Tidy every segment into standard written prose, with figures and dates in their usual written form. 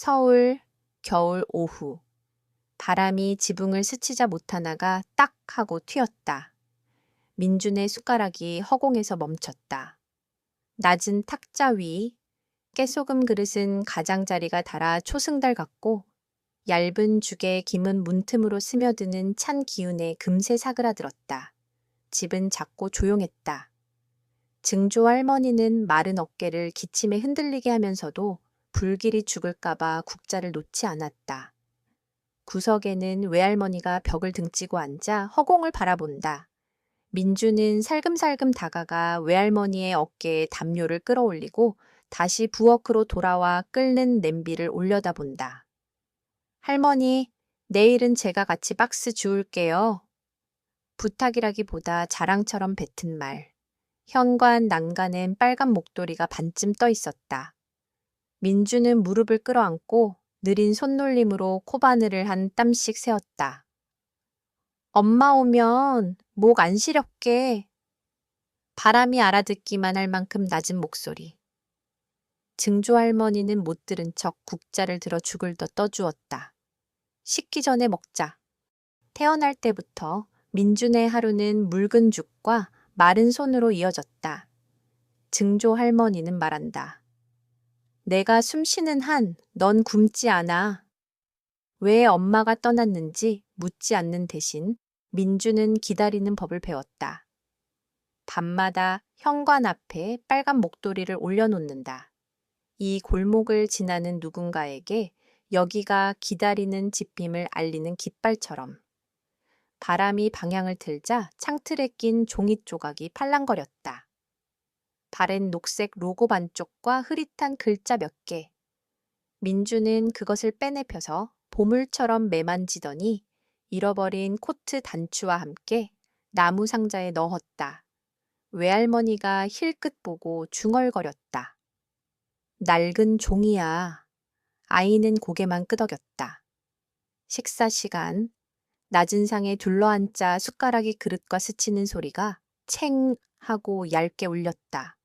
서울, 겨울 오후. 바람이 지붕을 스치자 못하나가 딱 하고 튀었다. 민준의 숟가락이 허공에서 멈췄다. 낮은 탁자 위, 깨소금 그릇은 가장자리가 닳아 초승달 같고 얇은 죽의 김은 문틈으로 스며드는 찬 기운에 금세 사그라들었다. 집은 작고 조용했다. 증조 할머니는 마른 어깨를 기침에 흔들리게 하면서도 불길이 죽을까봐 국자를 놓지 않았다. 구석에는 외할머니가 벽을 등지고 앉아 허공을 바라본다. 민주는 살금살금 다가가 외할머니의 어깨에 담요를 끌어올리고 다시 부엌으로 돌아와 끓는 냄비를 올려다본다. 할머니, 내일은 제가 같이 박스 주울게요. 부탁이라기보다 자랑처럼 뱉은 말. 현관 난간엔 빨간 목도리가 반쯤 떠 있었다. 민주는 무릎을 끌어안고 느린 손놀림으로 코바늘을 한 땀씩 세웠다. 엄마 오면 목 안 시렵게. 바람이 알아듣기만 할 만큼 낮은 목소리. 증조 할머니는 못 들은 척 국자를 들어 죽을 더 떠주었다. 식기 전에 먹자. 태어날 때부터 민준의 하루는 묽은 죽과 마른 손으로 이어졌다. 증조 할머니는 말한다. 내가 숨 쉬는 한 넌 굶지 않아. 왜 엄마가 떠났는지 묻지 않는 대신 민주는 기다리는 법을 배웠다. 밤마다 현관 앞에 빨간 목도리를 올려놓는다. 이 골목을 지나는 누군가에게 여기가 기다리는 집임을 알리는 깃발처럼. 바람이 방향을 틀자 창틀에 낀 종이 조각이 팔랑거렸다. 발엔 녹색 로고 반쪽과 흐릿한 글자 몇 개. 민주는 그것을 빼내펴서 보물처럼 매만지더니 잃어버린 코트 단추와 함께 나무 상자에 넣었다. 외할머니가 힐끗 보고 중얼거렸다. 낡은 종이야. 아이는 고개만 끄덕였다. 식사 시간. 낮은 상에 둘러앉자 숟가락이 그릇과 스치는 소리가 챙 하고 얇게 울렸다.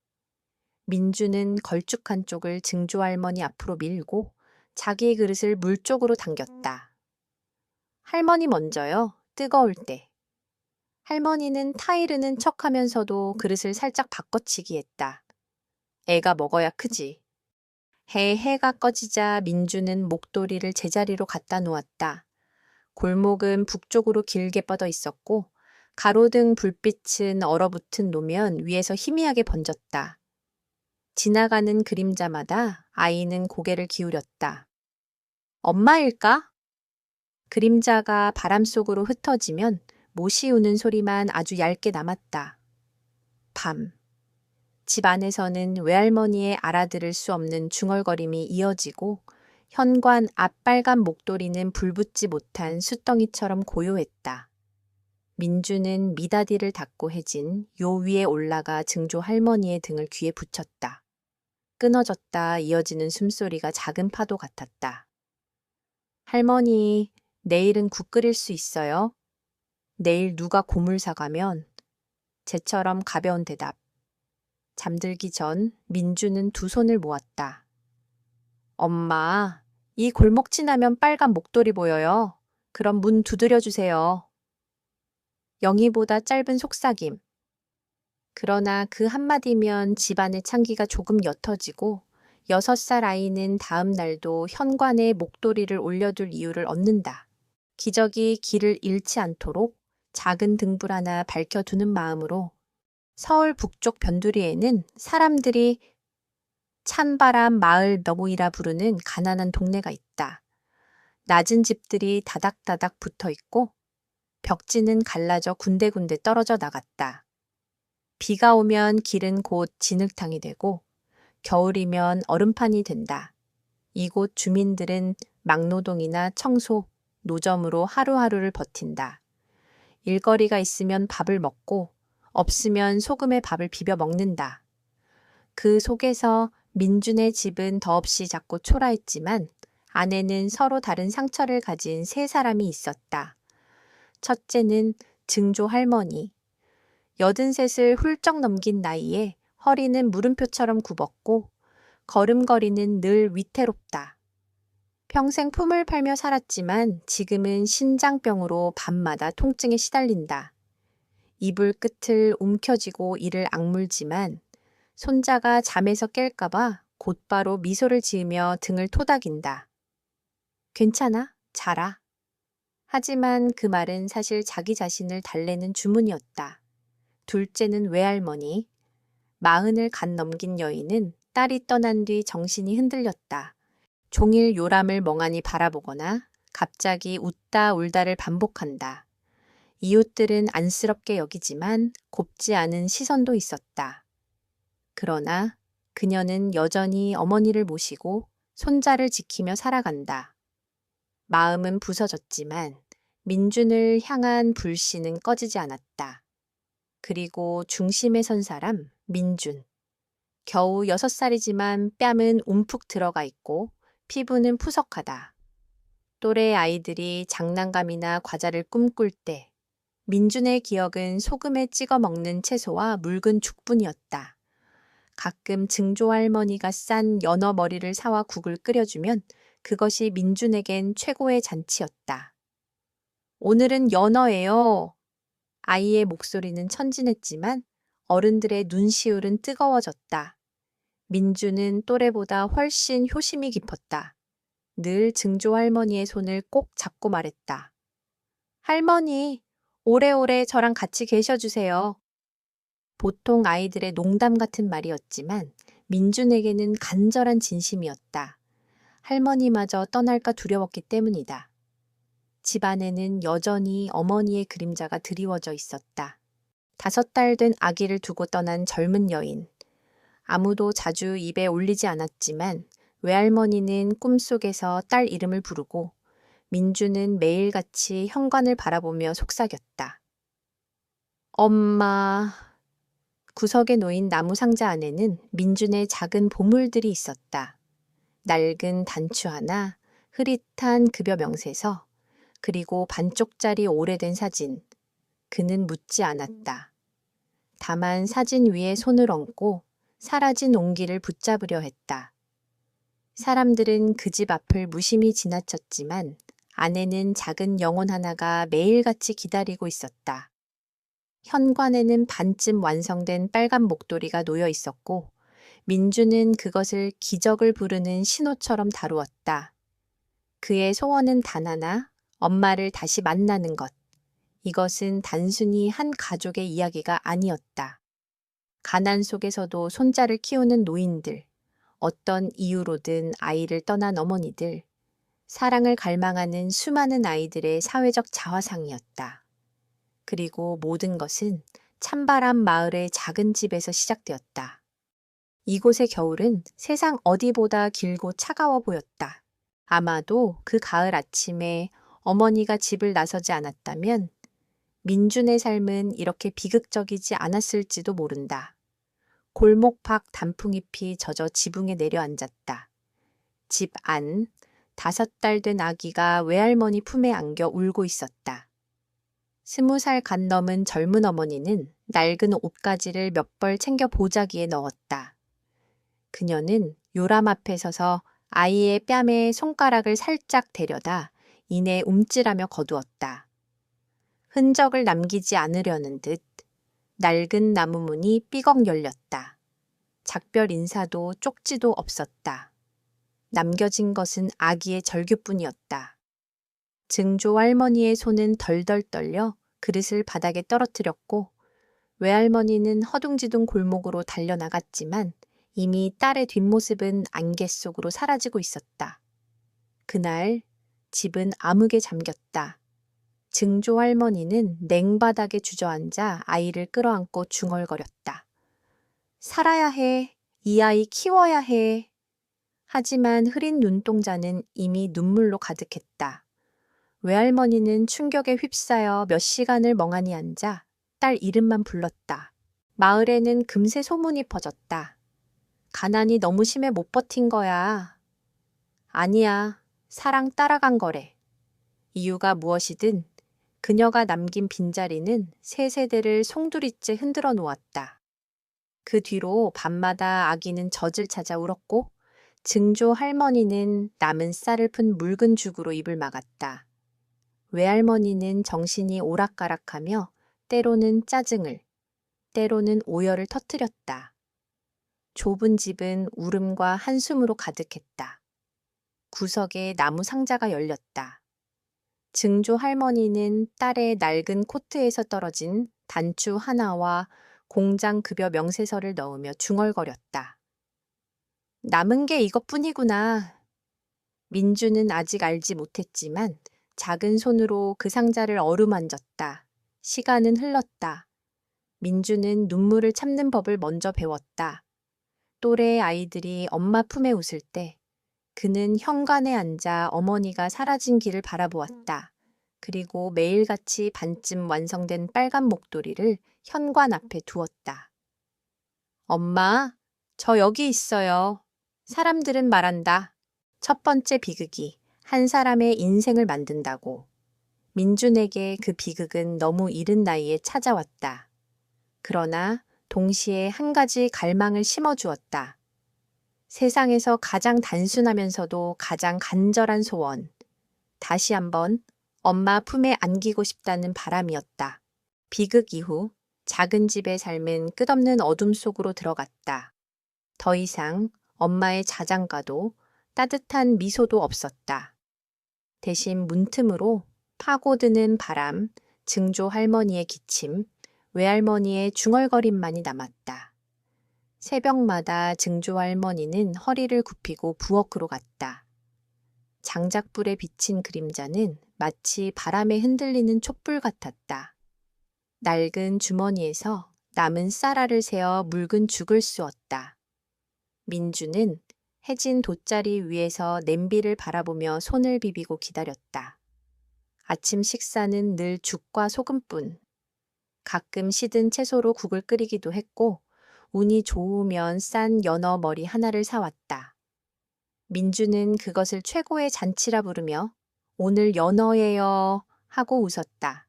민주는 걸쭉한 쪽을 증조 할머니 앞으로 밀고 자기 그릇을 물 쪽으로 당겼다. 할머니 먼저요. 뜨거울 때. 할머니는 타이르는 척하면서도 그릇을 살짝 바꿔치기 했다. 애가 먹어야 크지. 해가 꺼지자 민주는 목도리를 제자리로 갖다 놓았다. 골목은 북쪽으로 길게 뻗어 있었고 가로등 불빛은 얼어붙은 노면 위에서 희미하게 번졌다. 지나가는 그림자마다 아이는 고개를 기울였다. 엄마일까? 그림자가 바람 속으로 흩어지면 못이 우는 소리만 아주 얇게 남았다. 밤. 집 안에서는 외할머니의 알아들을 수 없는 중얼거림이 이어지고 현관 앞 빨간 목도리는 불붙지 못한 숯덩이처럼 고요했다. 민주는 미다디를 닫고 해진 요 위에 올라가 증조 할머니의 등을 귀에 붙였다. 끊어졌다 이어지는 숨소리가 작은 파도 같았다. 할머니, 내일은 국 끓일 수 있어요? 내일 누가 고물 사가면? 쟤처럼 가벼운 대답. 잠들기 전 민주는 두 손을 모았다. 엄마, 이 골목 지나면 빨간 목도리 보여요. 그럼 문 두드려 주세요. 영희보다 짧은 속삭임. 그러나 그 한마디면 집안의 찬기가 조금 옅어지고 6살 아이는 다음 날도 현관에 목도리를 올려둘 이유를 얻는다. 기저귀 길을 잃지 않도록 작은 등불 하나 밝혀두는 마음으로 서울 북쪽 변두리에는 사람들이 찬바람 마을 너구이라 부르는 가난한 동네가 있다. 낮은 집들이 다닥다닥 붙어 있고 벽지는 갈라져 군데군데 떨어져 나갔다. 비가 오면 길은 곧 진흙탕이 되고 겨울이면 얼음판이 된다. 이곳 주민들은 막노동이나 청소, 노점으로 하루하루를 버틴다. 일거리가 있으면 밥을 먹고 없으면 소금에 밥을 비벼 먹는다. 그 속에서 민준의 집은 더없이 작고 초라했지만 안에는 서로 다른 상처를 가진 세 사람이 있었다. 첫째는 증조 할머니. 83을 훌쩍 넘긴 나이에 허리는 물음표처럼 굽었고 걸음걸이는 늘 위태롭다. 평생 품을 팔며 살았지만 지금은 신장병으로 밤마다 통증에 시달린다. 이불 끝을 움켜쥐고 이를 악물지만 손자가 잠에서 깰까봐 곧바로 미소를 지으며 등을 토닥인다. 괜찮아, 자라. 하지만 그 말은 사실 자기 자신을 달래는 주문이었다. 둘째는 외할머니. 40을 간 넘긴 여인은 딸이 떠난 뒤 정신이 흔들렸다. 종일 요람을 멍하니 바라보거나 갑자기 웃다 울다를 반복한다. 이웃들은 안쓰럽게 여기지만 곱지 않은 시선도 있었다. 그러나 그녀는 여전히 어머니를 모시고 손자를 지키며 살아간다. 마음은 부서졌지만 민준을 향한 불신은 꺼지지 않았다. 그리고 중심에 선 사람 민준. 겨우 6살이지만 뺨은 움푹 들어가 있고 피부는 푸석하다. 또래 아이들이 장난감이나 과자를 꿈꿀 때 민준의 기억은 소금에 찍어 먹는 채소와 묽은 죽뿐이었다. 가끔 증조할머니가 싼 연어 머리를 사와 국을 끓여주면 그것이 민준에겐 최고의 잔치였다. 오늘은 연어예요. 아이의 목소리는 천진했지만 어른들의 눈시울은 뜨거워졌다. 민준은 또래보다 훨씬 효심이 깊었다. 늘 증조할머니의 손을 꼭 잡고 말했다. 할머니, 오래오래 저랑 같이 계셔주세요. 보통 아이들의 농담 같은 말이었지만 민준에게는 간절한 진심이었다. 할머니마저 떠날까 두려웠기 때문이다. 집안에는 여전히 어머니의 그림자가 드리워져 있었다. 5달 된 아기를 두고 떠난 젊은 여인. 아무도 자주 입에 올리지 않았지만 외할머니는 꿈속에서 딸 이름을 부르고 민주는 매일같이 현관을 바라보며 속삭였다. 엄마. 구석에 놓인 나무 상자 안에는 민준의 작은 보물들이 있었다. 낡은 단추 하나, 흐릿한 급여 명세서, 그리고 반쪽짜리 오래된 사진. 그는 묻지 않았다. 다만 사진 위에 손을 얹고 사라진 온기를 붙잡으려 했다. 사람들은 그 집 앞을 무심히 지나쳤지만 안에는 작은 영혼 하나가 매일같이 기다리고 있었다. 현관에는 반쯤 완성된 빨간 목도리가 놓여 있었고 민주는 그것을 기적을 부르는 신호처럼 다루었다. 그의 소원은 단 하나, 엄마를 다시 만나는 것. 이것은 단순히 한 가족의 이야기가 아니었다. 가난 속에서도 손자를 키우는 노인들, 어떤 이유로든 아이를 떠난 어머니들, 사랑을 갈망하는 수많은 아이들의 사회적 자화상이었다. 그리고 모든 것은 찬바람 마을의 작은 집에서 시작되었다. 이곳의 겨울은 세상 어디보다 길고 차가워 보였다. 아마도 그 가을 아침에 어머니가 집을 나서지 않았다면 민준의 삶은 이렇게 비극적이지 않았을지도 모른다. 골목 밖 단풍잎이 젖어 지붕에 내려앉았다. 집 안, 5달 된 아기가 외할머니 품에 안겨 울고 있었다. 20살 간 넘은 젊은 어머니는 낡은 옷가지를 몇 벌 챙겨 보자기에 넣었다. 그녀는 요람 앞에 서서 아이의 뺨에 손가락을 살짝 데려다 이내 움찔하며 거두었다. 흔적을 남기지 않으려는 듯 낡은 나무 문이 삐걱 열렸다. 작별 인사도 쪽지도 없었다. 남겨진 것은 아기의 절규뿐이었다. 증조 할머니의 손은 덜덜 떨려 그릇을 바닥에 떨어뜨렸고 외할머니는 허둥지둥 골목으로 달려나갔지만 이미 딸의 뒷모습은 안개 속으로 사라지고 있었다. 그날 집은 암흑에 잠겼다. 증조 할머니는 냉바닥에 주저앉아 아이를 끌어안고 중얼거렸다. 살아야 해. 이 아이 키워야 해. 하지만 흐린 눈동자는 이미 눈물로 가득했다. 외할머니는 충격에 휩싸여 몇 시간을 멍하니 앉아 딸 이름만 불렀다. 마을에는 금세 소문이 퍼졌다. 가난이 너무 심해 못 버틴 거야. 아니야. 사랑 따라간 거래. 이유가 무엇이든 그녀가 남긴 빈자리는 3세대를 송두리째 흔들어 놓았다. 그 뒤로 밤마다 아기는 젖을 찾아 울었고 증조 할머니는 남은 쌀을 푼 묽은 죽으로 입을 막았다. 외할머니는 정신이 오락가락하며 때로는 짜증을, 때로는 오열을 터뜨렸다. 좁은 집은 울음과 한숨으로 가득했다. 구석에 나무 상자가 열렸다. 증조 할머니는 딸의 낡은 코트에서 떨어진 단추 하나와 공장 급여 명세서를 넣으며 중얼거렸다. 남은 게 이것뿐이구나. 민주는 아직 알지 못했지만 작은 손으로 그 상자를 어루만졌다. 시간은 흘렀다. 민주는 눈물을 참는 법을 먼저 배웠다. 또래의 아이들이 엄마 품에 웃을 때 그는 현관에 앉아 어머니가 사라진 길을 바라보았다. 그리고 매일같이 반쯤 완성된 빨간 목도리를 현관 앞에 두었다. 엄마, 저 여기 있어요. 사람들은 말한다. 첫 번째 비극이 한 사람의 인생을 만든다고. 민준에게 그 비극은 너무 이른 나이에 찾아왔다. 그러나 동시에 한 가지 갈망을 심어주었다. 세상에서 가장 단순하면서도 가장 간절한 소원. 다시 한번 엄마 품에 안기고 싶다는 바람이었다. 비극 이후 작은 집의 삶은 끝없는 어둠 속으로 들어갔다. 더 이상 엄마의 자장가도 따뜻한 미소도 없었다. 대신 문틈으로 파고드는 바람, 증조 할머니의 기침, 외할머니의 중얼거림만이 남았다. 새벽마다 증조 할머니는 허리를 굽히고 부엌으로 갔다. 장작불에 비친 그림자는 마치 바람에 흔들리는 촛불 같았다. 낡은 주머니에서 남은 쌀알을 세어 묽은 죽을 쑤었다. 민주는 해진 돗자리 위에서 냄비를 바라보며 손을 비비고 기다렸다. 아침 식사는 늘 죽과 소금뿐. 가끔 시든 채소로 국을 끓이기도 했고 운이 좋으면 싼 연어 머리 하나를 사왔다. 민주는 그것을 최고의 잔치라 부르며 오늘 연어예요 하고 웃었다.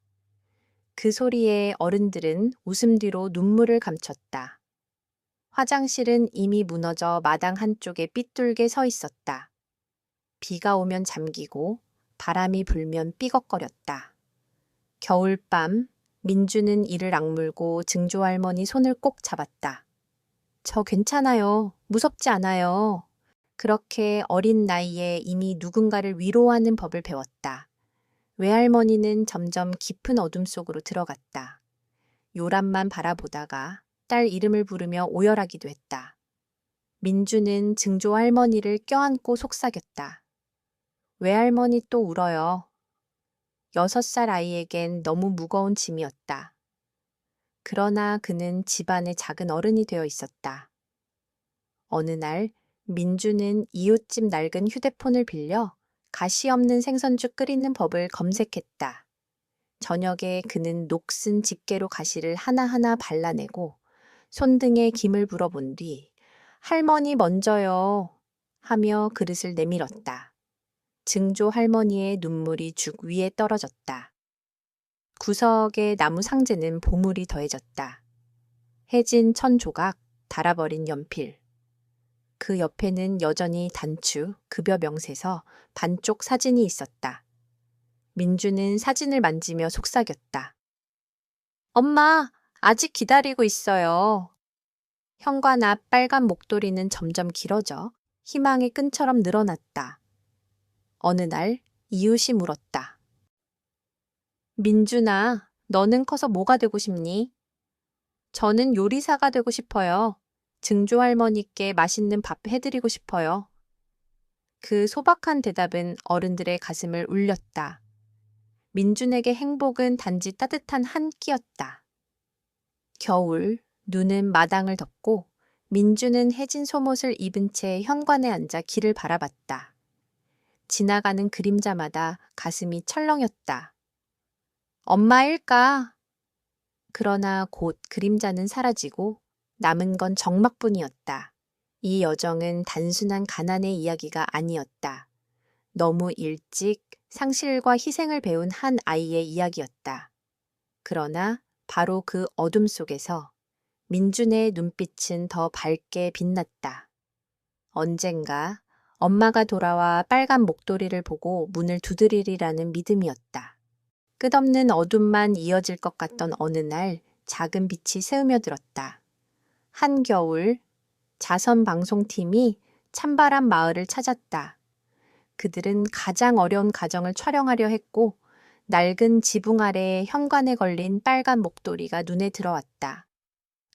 그 소리에 어른들은 웃음 뒤로 눈물을 감췄다. 화장실은 이미 무너져 마당 한쪽에 삐뚤게 서 있었다. 비가 오면 잠기고 바람이 불면 삐걱거렸다. 겨울밤 민주는 이를 악물고 증조 할머니 손을 꼭 잡았다. 저 괜찮아요. 무섭지 않아요. 그렇게 어린 나이에 이미 누군가를 위로하는 법을 배웠다. 외할머니는 점점 깊은 어둠 속으로 들어갔다. 요람만 바라보다가 딸 이름을 부르며 오열하기도 했다. 민주는 증조 할머니를 껴안고 속삭였다. 외할머니 또 울어요. 6살 아이에겐 너무 무거운 짐이었다. 그러나 그는 집안의 작은 어른이 되어 있었다. 어느 날 민주는 이웃집 낡은 휴대폰을 빌려 가시 없는 생선죽 끓이는 법을 검색했다. 저녁에 그는 녹슨 집게로 가시를 하나하나 발라내고 손등에 김을 불어본 뒤 할머니 먼저요 하며 그릇을 내밀었다. 증조 할머니의 눈물이 죽 위에 떨어졌다. 구석의 나무 상자는 보물이 더해졌다. 해진 천 조각, 닳아버린 연필. 그 옆에는 여전히 단추, 급여 명세서, 반쪽 사진이 있었다. 민주는 사진을 만지며 속삭였다. 엄마, 아직 기다리고 있어요. 현관 앞 빨간 목도리는 점점 길어져 희망의 끈처럼 늘어났다. 어느 날 이웃이 물었다. 민준아, 너는 커서 뭐가 되고 싶니? 저는 요리사가 되고 싶어요. 증조 할머니께 맛있는 밥 해드리고 싶어요. 그 소박한 대답은 어른들의 가슴을 울렸다. 민준에게 행복은 단지 따뜻한 한 끼였다. 겨울, 눈은 마당을 덮고 민준은 해진 속옷을 입은 채 현관에 앉아 길을 바라봤다. 지나가는 그림자마다 가슴이 철렁였다. 엄마일까? 그러나 곧 그림자는 사라지고 남은 건 적막뿐이었다. 이 여정은 단순한 가난의 이야기가 아니었다. 너무 일찍 상실과 희생을 배운 한 아이의 이야기였다. 그러나 바로 그 어둠 속에서 민준의 눈빛은 더 밝게 빛났다. 언젠가 엄마가 돌아와 빨간 목도리를 보고 문을 두드리리라는 믿음이었다. 끝없는 어둠만 이어질 것 같던 어느 날 작은 빛이 스며들었다. 한겨울 자선 방송팀이 찬바람 마을을 찾았다. 그들은 가장 어려운 가정을 촬영하려 했고 낡은 지붕 아래 현관에 걸린 빨간 목도리가 눈에 들어왔다.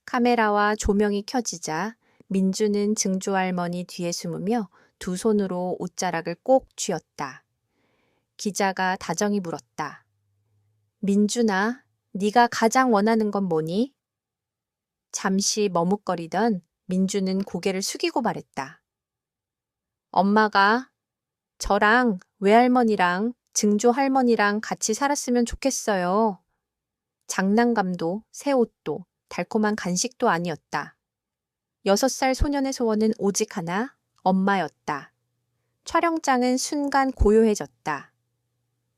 카메라와 조명이 켜지자 민주는 증조할머니 뒤에 숨으며 두 손으로 옷자락을 꼭 쥐었다. 기자가 다정히 물었다. 민준아, 네가 가장 원하는 건 뭐니? 잠시 머뭇거리던 민주는 고개를 숙이고 말했다. 엄마가 저랑 외할머니랑 증조할머니랑 같이 살았으면 좋겠어요. 장난감도 새 옷도 달콤한 간식도 아니었다. 6살 소년의 소원은 오직 하나, 엄마였다. 촬영장은 순간 고요해졌다.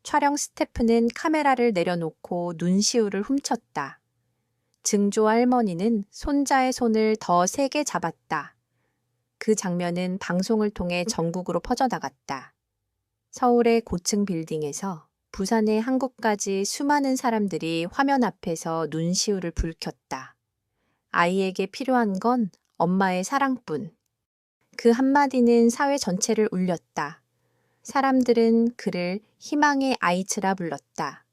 촬영 스태프는 카메라를 내려놓고 눈시울을 훔쳤다. 증조 할머니는 손자의 손을 더 세게 잡았다. 그 장면은 방송을 통해 전국으로 퍼져나갔다. 서울의 고층 빌딩에서 부산의 한국까지 수많은 사람들이 화면 앞에서 눈시울을 붉혔다. 아이에게 필요한 건 엄마의 사랑뿐. 그 한마디는 사회 전체를 울렸다. 사람들은 그를 희망의 아이츠라 불렀다.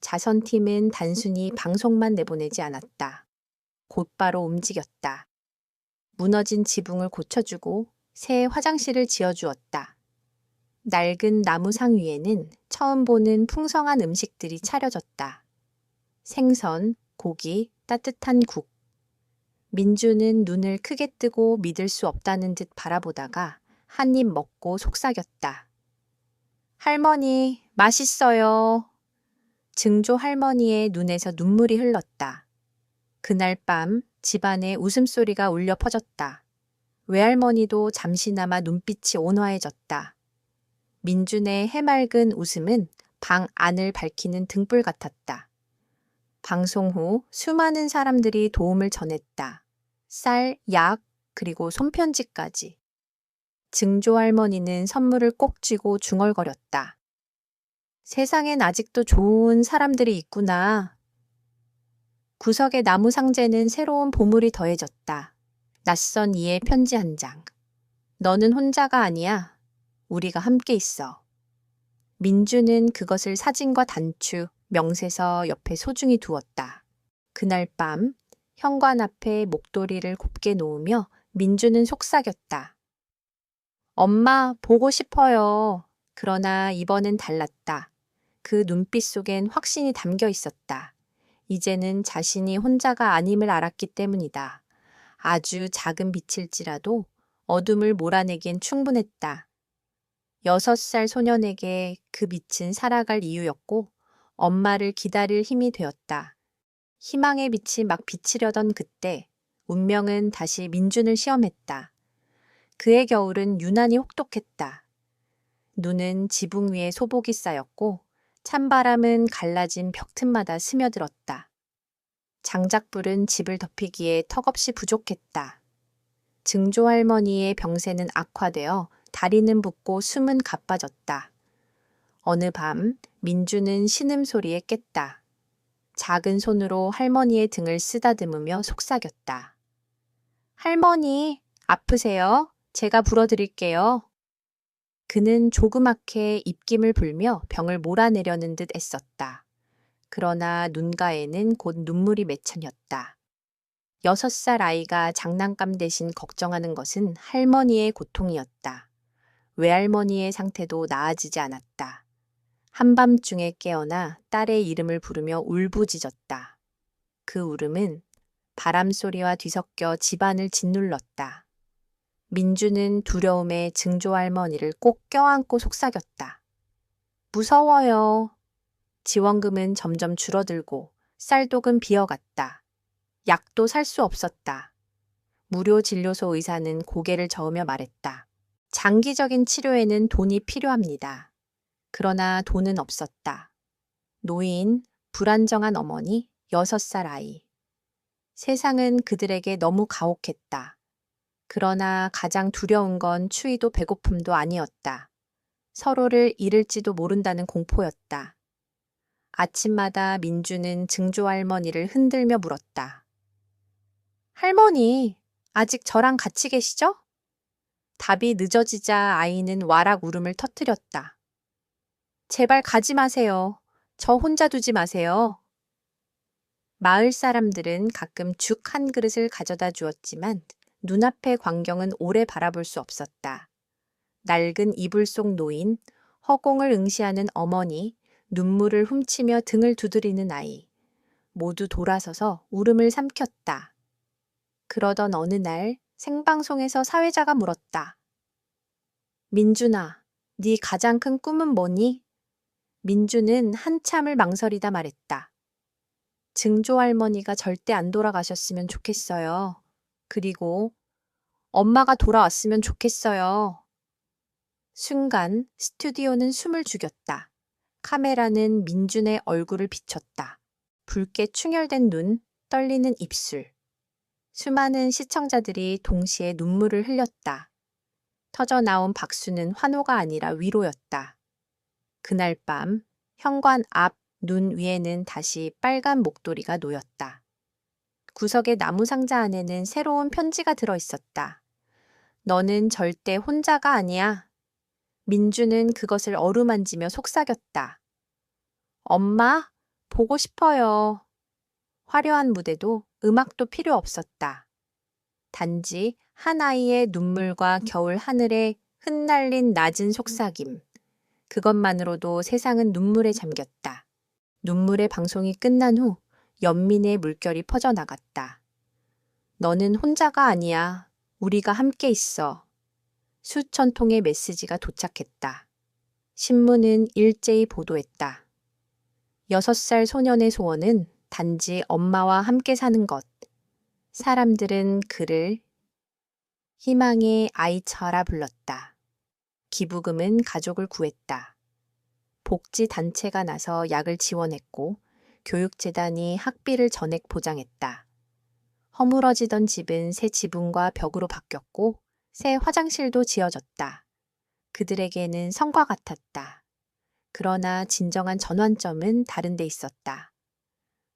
자선팀은 단순히 방송만 내보내지 않았다. 곧바로 움직였다. 무너진 지붕을 고쳐주고 새 화장실을 지어주었다. 낡은 나무상 위에는 처음 보는 풍성한 음식들이 차려졌다. 생선, 고기, 따뜻한 국. 민주는 눈을 크게 뜨고 믿을 수 없다는 듯 바라보다가 한 입 먹고 속삭였다. 할머니, 맛있어요. 증조 할머니의 눈에서 눈물이 흘렀다. 그날 밤 집안에 웃음소리가 울려 퍼졌다. 외할머니도 잠시나마 눈빛이 온화해졌다. 민준의 해맑은 웃음은 방 안을 밝히는 등불 같았다. 방송 후 수많은 사람들이 도움을 전했다. 쌀, 약, 그리고 손편지까지. 증조 할머니는 선물을 꼭 쥐고 중얼거렸다. 세상엔 아직도 좋은 사람들이 있구나. 구석의 나무 상자에는 새로운 보물이 더해졌다. 낯선 이의 편지 한 장. 너는 혼자가 아니야. 우리가 함께 있어. 민주는 그것을 사진과 단추, 명세서 옆에 소중히 두었다. 그날 밤 현관 앞에 목도리를 곱게 놓으며 민주는 속삭였다. 엄마, 보고 싶어요. 그러나 이번엔 달랐다. 그 눈빛 속엔 확신이 담겨 있었다. 이제는 자신이 혼자가 아님을 알았기 때문이다. 아주 작은 빛일지라도 어둠을 몰아내기엔 충분했다. 6살 소년에게 그 빛은 살아갈 이유였고 엄마를 기다릴 힘이 되었다. 희망의 빛이 막 비치려던 그때 운명은 다시 민준을 시험했다. 그의 겨울은 유난히 혹독했다. 눈은 지붕 위에 소복이 쌓였고 찬바람은 갈라진 벽틈마다 스며들었다. 장작불은 집을 덮이기에 턱없이 부족했다. 증조 할머니의 병세는 악화되어 다리는 붓고 숨은 가빠졌다. 어느 밤 민주는 신음소리에 깼다. 작은 손으로 할머니의 등을 쓰다듬으며 속삭였다. 할머니, 아프세요? 제가 불어드릴게요. 그는 조그맣게 입김을 불며 병을 몰아내려는 듯 애썼다. 그러나 눈가에는 곧 눈물이 맺혀졌다. 6살 아이가 장난감 대신 걱정하는 것은 할머니의 고통이었다. 외할머니의 상태도 나아지지 않았다. 한밤중에 깨어나 딸의 이름을 부르며 울부짖었다. 그 울음은 바람소리와 뒤섞여 집안을 짓눌렀다. 민주는 두려움에 증조 할머니를 꼭 껴안고 속삭였다. 무서워요. 지원금은 점점 줄어들고 쌀독은 비어갔다. 약도 살 수 없었다. 무료 진료소 의사는 고개를 저으며 말했다. 장기적인 치료에는 돈이 필요합니다. 그러나 돈은 없었다. 노인, 불안정한 어머니, 6살 아이. 세상은 그들에게 너무 가혹했다. 그러나 가장 두려운 건 추위도 배고픔도 아니었다. 서로를 잃을지도 모른다는 공포였다. 아침마다 민주는 증조할머니를 흔들며 물었다. 할머니, 아직 저랑 같이 계시죠? 답이 늦어지자 아이는 와락 울음을 터뜨렸다. 제발 가지 마세요. 저 혼자 두지 마세요. 마을 사람들은 가끔 죽 한 그릇을 가져다 주었지만 눈앞의 광경은 오래 바라볼 수 없었다. 낡은 이불 속 노인, 허공을 응시하는 어머니, 눈물을 훔치며 등을 두드리는 아이. 모두 돌아서서 울음을 삼켰다. 그러던 어느 날 생방송에서 사회자가 물었다. 민준아, 네 가장 큰 꿈은 뭐니? 민준은 한참을 망설이다 말했다. 증조할머니가 절대 안 돌아가셨으면 좋겠어요. 그리고 엄마가 돌아왔으면 좋겠어요. 순간 스튜디오는 숨을 죽였다. 카메라는 민준의 얼굴을 비췄다. 붉게 충혈된 눈, 떨리는 입술. 수많은 시청자들이 동시에 눈물을 흘렸다. 터져나온 박수는 환호가 아니라 위로였다. 그날 밤 현관 앞 눈 위에는 다시 빨간 목도리가 놓였다. 구석의 나무 상자 안에는 새로운 편지가 들어있었다. 너는 절대 혼자가 아니야. 민주는 그것을 어루만지며 속삭였다. 엄마, 보고 싶어요. 화려한 무대도 음악도 필요 없었다. 단지 한 아이의 눈물과 겨울 하늘에 흩날린 낮은 속삭임. 그것만으로도 세상은 눈물에 잠겼다. 눈물의 방송이 끝난 후 연민의 물결이 퍼져나갔다. 너는 혼자가 아니야. 우리가 함께 있어. 수천 통의 메시지가 도착했다. 신문은 일제히 보도했다. 6살 소년의 소원은 단지 엄마와 함께 사는 것. 사람들은 그를 희망의 아이처라 불렀다. 기부금은 가족을 구했다. 복지단체가 나서 약을 지원했고 교육재단이 학비를 전액 보장했다. 허물어지던 집은 새 지붕과 벽으로 바뀌었고 새 화장실도 지어졌다. 그들에게는 성과 같았다. 그러나 진정한 전환점은 다른 데 있었다.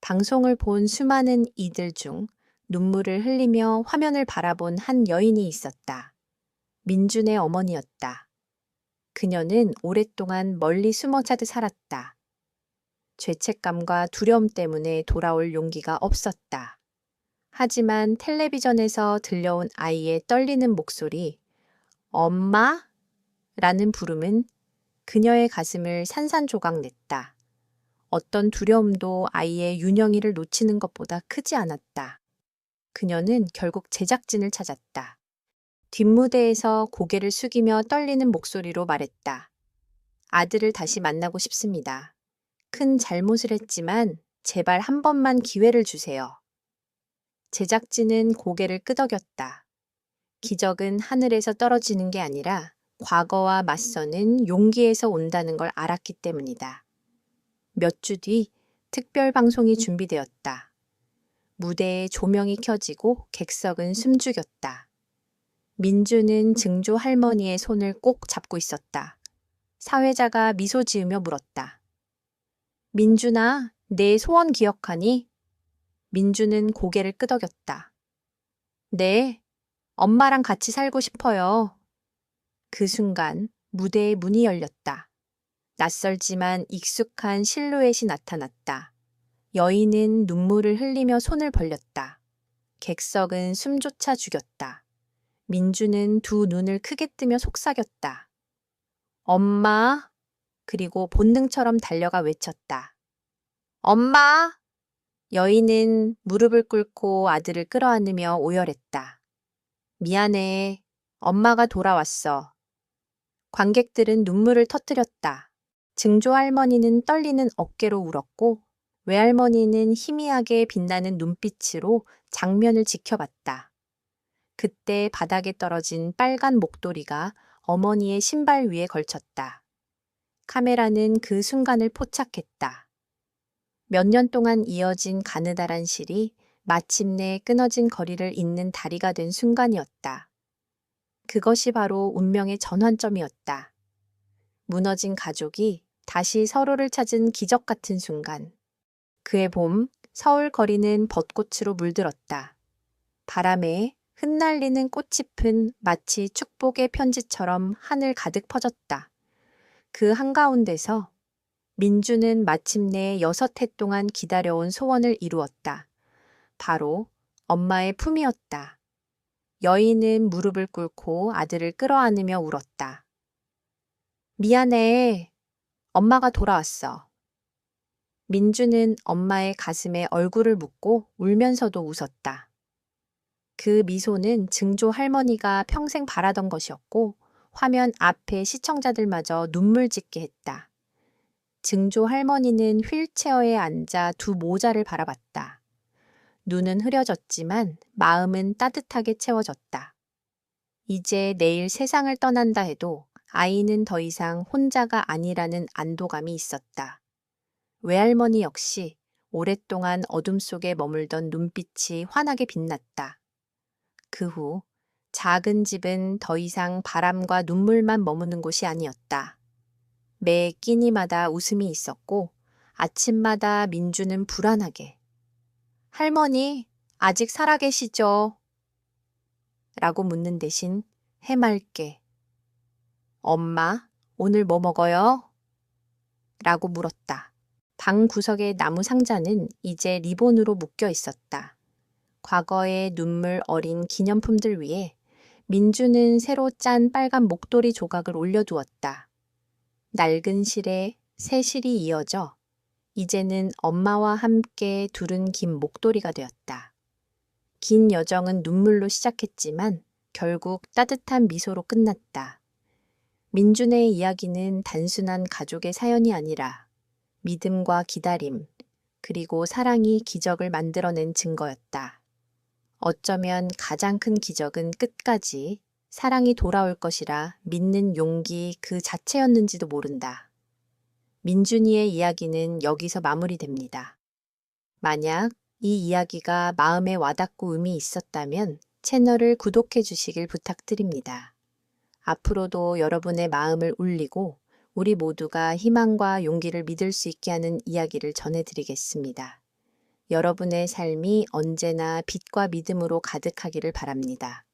방송을 본 수많은 이들 중 눈물을 흘리며 화면을 바라본 한 여인이 있었다. 민준의 어머니였다. 그녀는 오랫동안 멀리 숨어자듯 살았다. 죄책감과 두려움 때문에 돌아올 용기가 없었다. 하지만 텔레비전에서 들려온 아이의 떨리는 목소리, 엄마? 라는 부름은 그녀의 가슴을 산산조각 냈다. 어떤 두려움도 아이의 윤영이를 놓치는 것보다 크지 않았다. 그녀는 결국 제작진을 찾았다. 뒷무대에서 고개를 숙이며 떨리는 목소리로 말했다. 아들을 다시 만나고 싶습니다. 큰 잘못을 했지만 제발 한 번만 기회를 주세요. 제작진은 고개를 끄덕였다. 기적은 하늘에서 떨어지는 게 아니라 과거와 맞서는 용기에서 온다는 걸 알았기 때문이다. 몇 주 뒤 특별 방송이 준비되었다. 무대에 조명이 켜지고 객석은 숨죽였다. 민주는 증조 할머니의 손을 꼭 잡고 있었다. 사회자가 미소 지으며 물었다. 민준아, 내 소원 기억하니? 민주는 고개를 끄덕였다. 네, 엄마랑 같이 살고 싶어요. 그 순간 무대의 문이 열렸다. 낯설지만 익숙한 실루엣이 나타났다. 여인은 눈물을 흘리며 손을 벌렸다. 객석은 숨조차 죽였다. 민주는 두 눈을 크게 뜨며 속삭였다. 엄마! 그리고 본능처럼 달려가 외쳤다. 엄마! 여인은 무릎을 꿇고 아들을 끌어안으며 오열했다. 미안해. 엄마가 돌아왔어. 관객들은 눈물을 터뜨렸다. 증조 할머니는 떨리는 어깨로 울었고 외할머니는 희미하게 빛나는 눈빛으로 장면을 지켜봤다. 그때 바닥에 떨어진 빨간 목도리가 어머니의 신발 위에 걸쳤다. 카메라는 그 순간을 포착했다. 몇 년 동안 이어진 가느다란 실이 마침내 끊어진 거리를 잇는 다리가 된 순간이었다. 그것이 바로 운명의 전환점이었다. 무너진 가족이 다시 서로를 찾은 기적 같은 순간. 그해 봄, 서울 거리는 벚꽃으로 물들었다. 바람에 흩날리는 꽃잎은 마치 축복의 편지처럼 하늘 가득 퍼졌다. 그 한가운데서 민주는 마침내 6해 동안 기다려온 소원을 이루었다. 바로 엄마의 품이었다. 여인은 무릎을 꿇고 아들을 끌어안으며 울었다. 미안해. 엄마가 돌아왔어. 민주는 엄마의 가슴에 얼굴을 묻고 울면서도 웃었다. 그 미소는 증조 할머니가 평생 바라던 것이었고 화면 앞에 시청자들마저 눈물 짓게 했다. 증조 할머니는 휠체어에 앉아 두 모자를 바라봤다. 눈은 흐려졌지만 마음은 따뜻하게 채워졌다. 이제 내일 세상을 떠난다 해도 아이는 더 이상 혼자가 아니라는 안도감이 있었다. 외할머니 역시 오랫동안 어둠 속에 머물던 눈빛이 환하게 빛났다. 그 후 작은 집은 더 이상 바람과 눈물만 머무는 곳이 아니었다. 매 끼니마다 웃음이 있었고 아침마다 민주는 불안하게 할머니, 아직 살아계시죠? 라고 묻는 대신 해맑게 엄마, 오늘 뭐 먹어요? 라고 물었다. 방 구석의 나무 상자는 이제 리본으로 묶여 있었다. 과거의 눈물 어린 기념품들 위에 민주는 새로 짠 빨간 목도리 조각을 올려두었다. 낡은 실에 새 실이 이어져 이제는 엄마와 함께 두른 긴 목도리가 되었다. 긴 여정은 눈물로 시작했지만 결국 따뜻한 미소로 끝났다. 민준의 이야기는 단순한 가족의 사연이 아니라 믿음과 기다림, 그리고 사랑이 기적을 만들어낸 증거였다. 어쩌면 가장 큰 기적은 끝까지 사랑이 돌아올 것이라 믿는 용기 그 자체였는지도 모른다. 민준이의 이야기는 여기서 마무리됩니다. 만약 이 이야기가 마음에 와닿고 의미 있었다면 채널을 구독해 주시길 부탁드립니다. 앞으로도 여러분의 마음을 울리고 우리 모두가 희망과 용기를 믿을 수 있게 하는 이야기를 전해드리겠습니다. 여러분의 삶이 언제나 빛과 믿음으로 가득하기를 바랍니다.